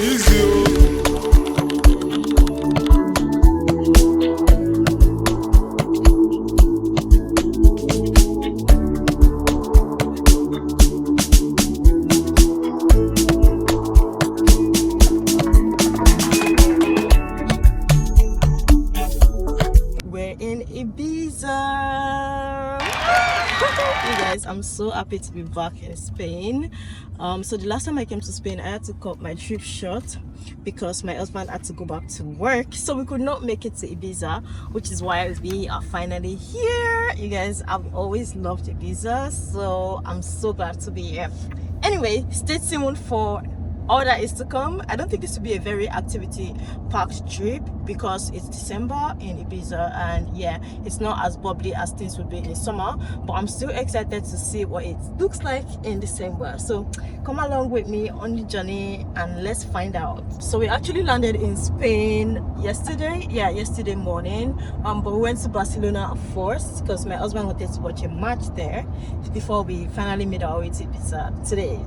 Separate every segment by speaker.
Speaker 1: We're in Ibiza. You guys, I'm so happy to be back in Spain. So the last time I came to Spain, I had to cut my trip short because my husband had to go back to work, so we could not make it to Ibiza, which is why we are finally here. You guys, I've always loved Ibiza, so I'm so glad to be here. Anyway, stay tuned for all that is to come. I don't think this will be a very activity packed trip because it's December in Ibiza, and yeah, it's not as bubbly as things would be in summer, but I'm still excited to see what it looks like in December. So come along with me on the journey and let's find out. So we actually landed in Spain yesterday morning, but we went to Barcelona first because my husband wanted to watch a match there before we finally made our way to Ibiza today.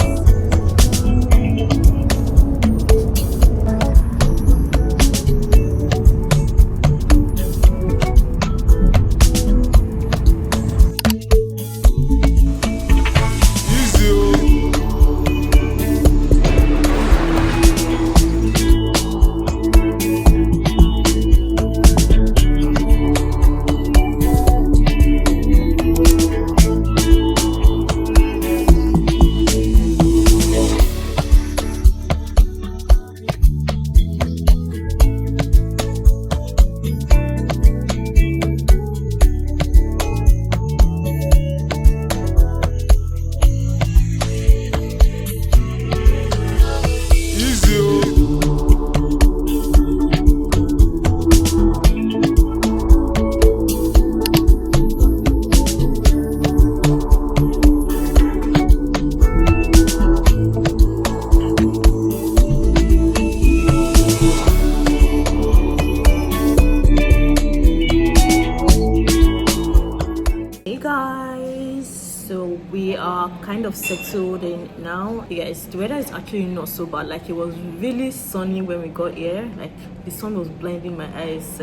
Speaker 1: We are kind of settled in now. Yes, the weather is actually not so bad. Like, it was really sunny when we got here. Like, the sun was blinding my eyes,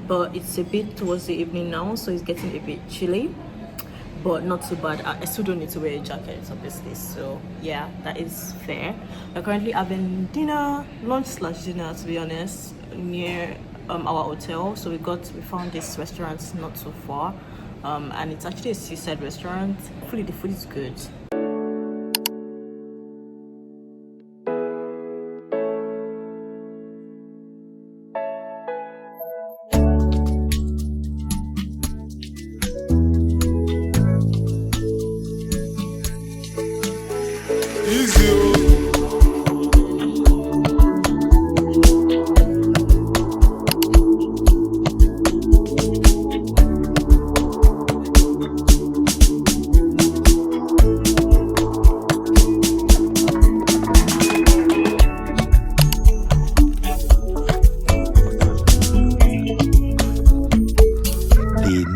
Speaker 1: but it's a bit towards the evening now, so it's getting a bit chilly, but not too bad. I still don't need to wear a jacket, obviously, so yeah, that is fair. We're currently having lunch/dinner, to be honest, near our hotel. So we found this restaurant not too far, and it's actually a seaside restaurant. Hopefully the food is good.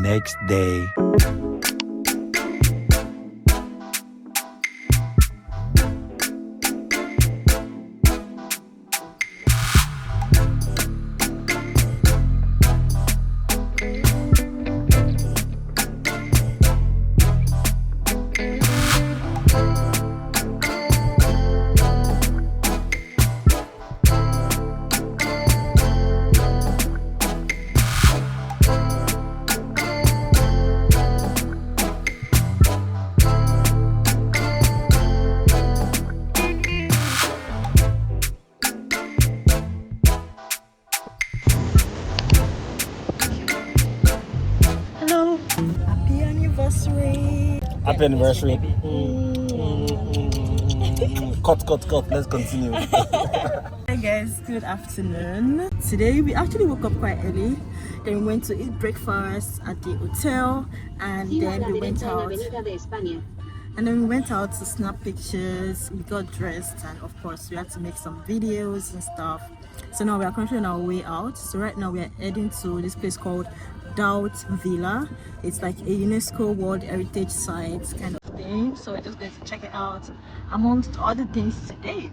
Speaker 2: Next day.
Speaker 3: Happy anniversary. Cut. Let's continue.
Speaker 1: Hi guys, good afternoon. Today we actually woke up quite early. Then we went to eat breakfast at the hotel, and then we went out. To snap pictures. We got dressed, and of course we had to make some videos and stuff. So now we are currently on our way out. So right now we are heading to this place called Doubt Villa. It's like a UNESCO World Heritage Site kind of thing. So we're just going to check it out amongst other things today.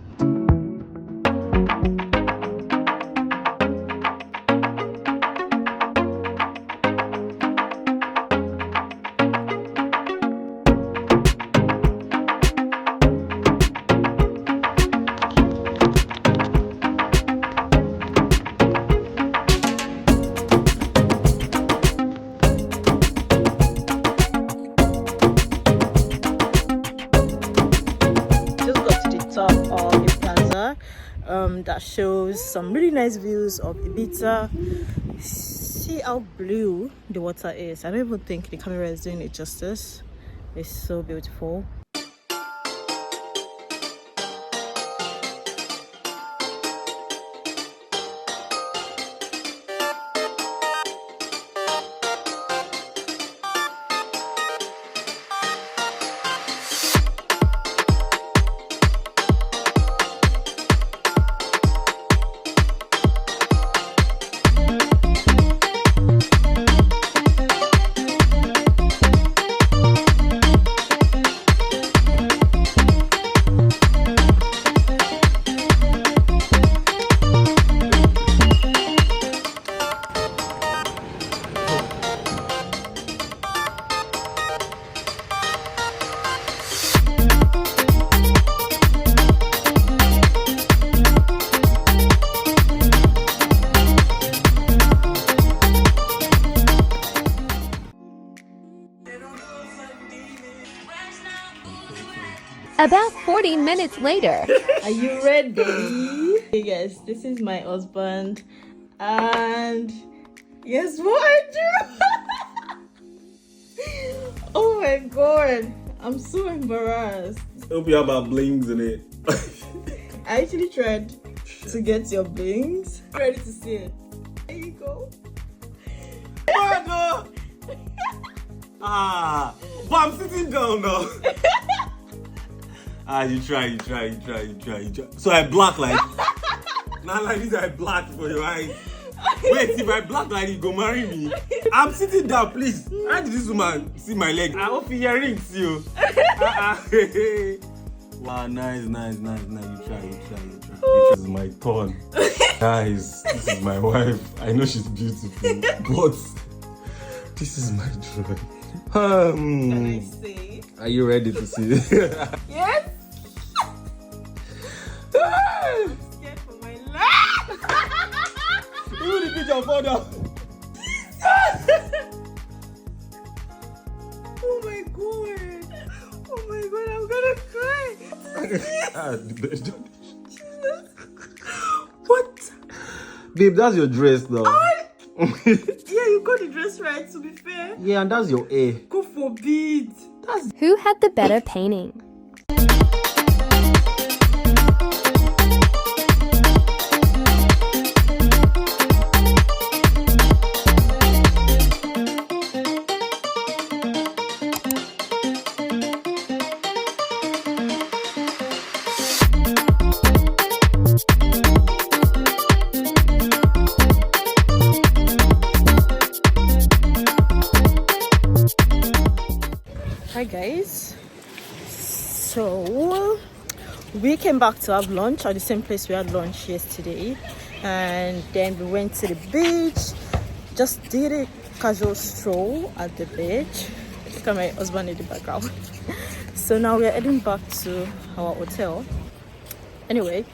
Speaker 1: That shows some really nice views of Ibiza. See how blue the water is. I don't even think the camera is doing it justice. It's so beautiful.
Speaker 4: About 40 minutes later.
Speaker 1: Are you ready? Hey guys, this is my husband, and guess what I do? Oh my god, I'm so embarrassed.
Speaker 3: Hope you have our blings in it.
Speaker 1: I actually tried to get your blings. Ready to see it. There you go.
Speaker 3: Oh no! Ah, but I'm sitting down now. You try. So I black like. Now like this, I black for your eyes. Wait, if I black like you go marry me. I'm sitting down, please. How did this woman see my leg? I hope your rings, you. Wow, nice. You try. This is my turn. Guys, this is my wife. I know she's beautiful, but this is my joy.
Speaker 1: Can I see?
Speaker 3: Are you ready to see it?
Speaker 1: Yes. I'm scared for my life.
Speaker 3: Even the picture fall down.
Speaker 1: Oh my god, I'm gonna cry. What?
Speaker 3: Babe, that's your dress though.
Speaker 1: Yeah, you got the dress right, to be fair.
Speaker 3: Yeah, and that's your A.
Speaker 1: God forbid.
Speaker 4: Who had the better painting?
Speaker 1: Hi guys, so we came back to have lunch at the same place we had lunch yesterday, and then we went to the beach, just did a casual stroll at the beach. Look at my husband in the background. So now we're heading back to our hotel. Anyway,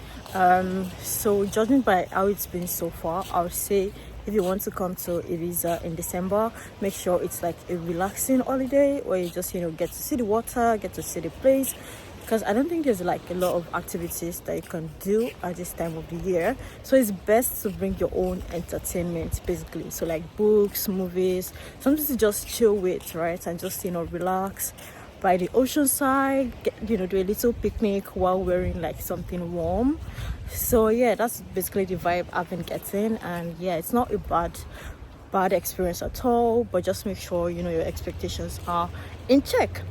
Speaker 1: so judging by how it's been so far, I would say if you want to come to Ibiza in December, make sure it's like a relaxing holiday where you just, get to see the water, get to see the place, because I don't think there's like a lot of activities that you can do at this time of the year. So it's best to bring your own entertainment, basically. So like books, movies, something to just chill with, right? And just, relax by the ocean side, do a little picnic while wearing like something warm. So yeah, that's basically the vibe I've been getting, and yeah, it's not a bad experience at all, but just make sure your expectations are in check.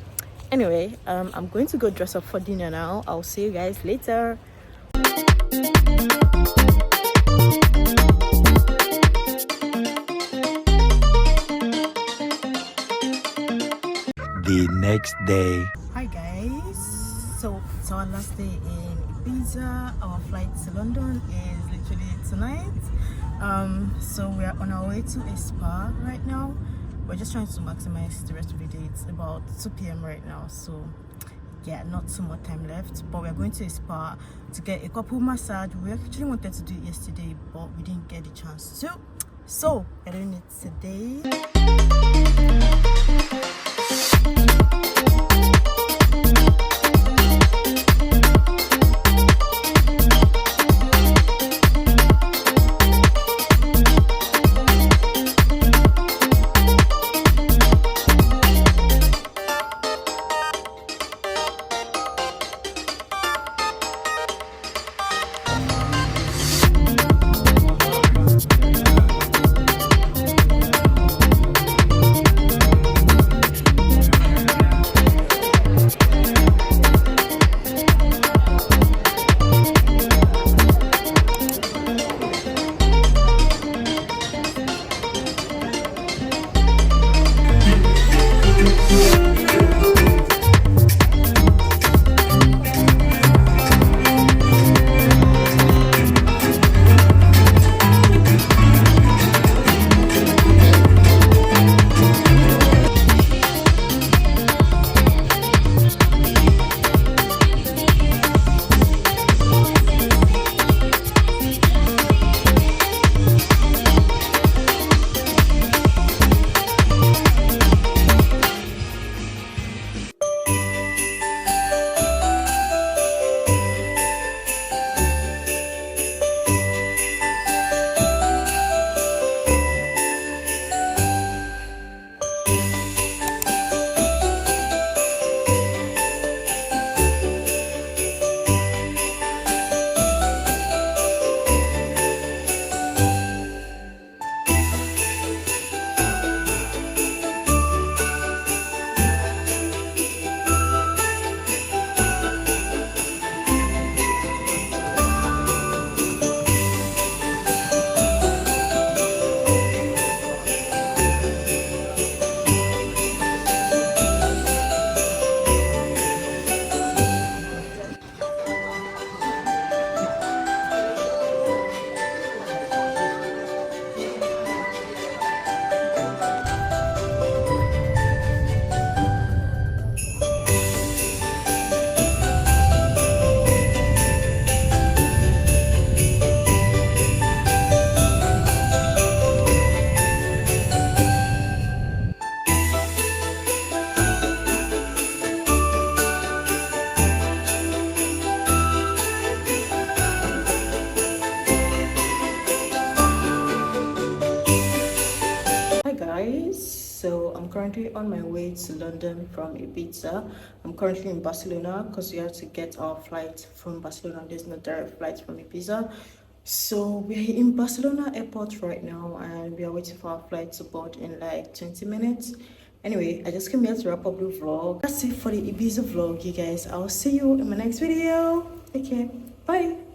Speaker 1: Anyway, I'm going to go dress up for dinner now. I'll see you guys later.
Speaker 2: The next day.
Speaker 1: Hi guys, so it's our last day in Ibiza. Our flight to London is literally tonight. So we are on our way to a spa right now. We're just trying to maximize the rest of the day. It's about 2 p.m. right now, so yeah, not too much time left. But we're going to a spa to get a couple massage. We actually wanted to do it yesterday, but we didn't get the chance to. So we're doing it today. Hi guys, so I'm currently on my way to London from Ibiza. I'm currently in Barcelona because we have to get our flight from Barcelona. There's no direct flight from Ibiza. So we're in Barcelona airport right now and we are waiting for our flight to board in like 20 minutes. Anyway, I just came here to wrap up the vlog. That's it for the Ibiza vlog, you guys. I'll see you in my next video. Take care. Bye.